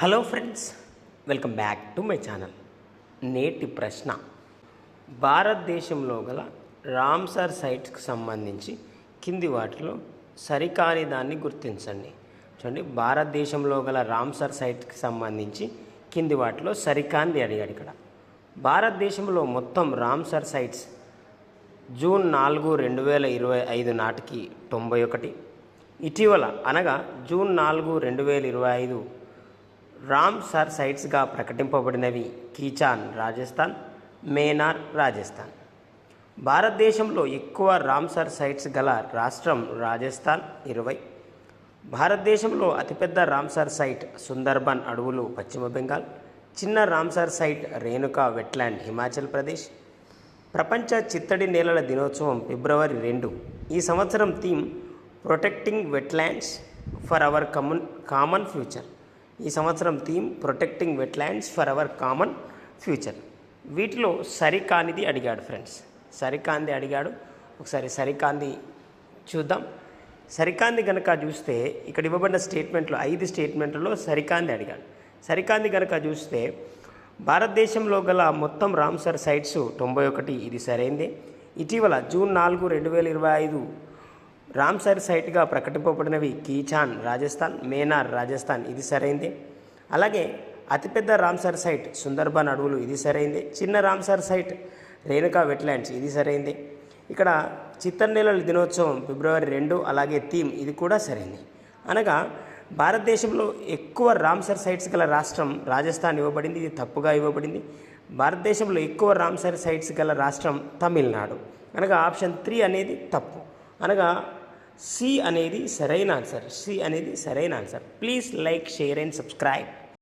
Hello friends, welcome back to my channel. నేటి ప్రశ్న: భారతదేశంలో గల రామ్సర్ సైట్స్కి సంబంధించి కింది వాటిలో సరికాని దాన్ని గుర్తించండి. చూడండి, భారతదేశంలో గల రామ్సర్ సైట్స్కి సంబంధించి కింది వాటిలో సరికాంది అడిగాడు. ఇక్కడ భారతదేశంలో మొత్తం రామ్సర్ సైట్స్ జూన్ 4, 2025 నాటికి 91. ఇటీవల అనగా జూన్ 4, 2025 రామ్సర్ సైట్స్గా ప్రకటింపబడినవి కీచాన్ రాజస్థాన్, మేనార్ రాజస్థాన్. భారతదేశంలో ఎక్కువ రామ్సర్ సైట్స్ గల రాష్ట్రం రాజస్థాన్ 20. భారతదేశంలో అతిపెద్ద రామ్సర్ సైట్ సుందర్బన్ అడవులు పశ్చిమ బెంగాల్. చిన్న Ramsar site Renuka wetland Himachal Pradesh. ప్రపంచ చిత్తడి నేలల దినోత్సవం ఫిబ్రవరి 2. ఈ సంవత్సరం theme protecting wetlands for our common future. ఈ సంవత్సరం theme protecting wetlands for our common future. వీటిలో సరికానిది అడిగాడు ఫ్రెండ్స్. సరికాంది అడిగాడు. ఒకసారి సరికాంది చూద్దాం. సరికాంది కనుక చూస్తే ఇక్కడ ఇవ్వబడిన స్టేట్మెంట్లో 5 స్టేట్మెంట్లలో సరికాంది అడిగాడు. సరికాంది కనుక చూస్తే భారతదేశంలో గల మొత్తం రామ్సర్ సైట్స్ 91. ఇది సరైందే. ఇటీవల జూన్ 4, 2025 రామ్సర్ సైట్గా ప్రకటింపబడినవి కీచాన్ రాజస్థాన్, మేనార్ రాజస్థాన్. ఇది సరైందే. అలాగే అతిపెద్ద రామ్సర్ సైట్ సుందర్బన్ అడవులు. ఇది సరైందే. చిన్న రామ్సర్ సైట్ రేణుకా వెట్లాండ్స్. ఇది సరైందే. ఇక్కడ చిత్తడి నేలల దినోత్సవం ఫిబ్రవరి 2. అలాగే థీమ్ ఇది కూడా సరైంది. అనగా భారతదేశంలో ఎక్కువ రామ్సర్ సైట్స్ గల రాష్ట్రం రాజస్థాన్ ఇవ్వబడింది. ఇది తప్పుగా ఇవ్వబడింది. భారతదేశంలో ఎక్కువ రామ్సర్ సైట్స్ గల రాష్ట్రం తమిళనాడు. అనగా ఆప్షన్ 3 అనేది తప్పు. అనగా సి అనేది సరైన ఆన్సర్. సి అనేది సరైన answer. Please like, share and subscribe.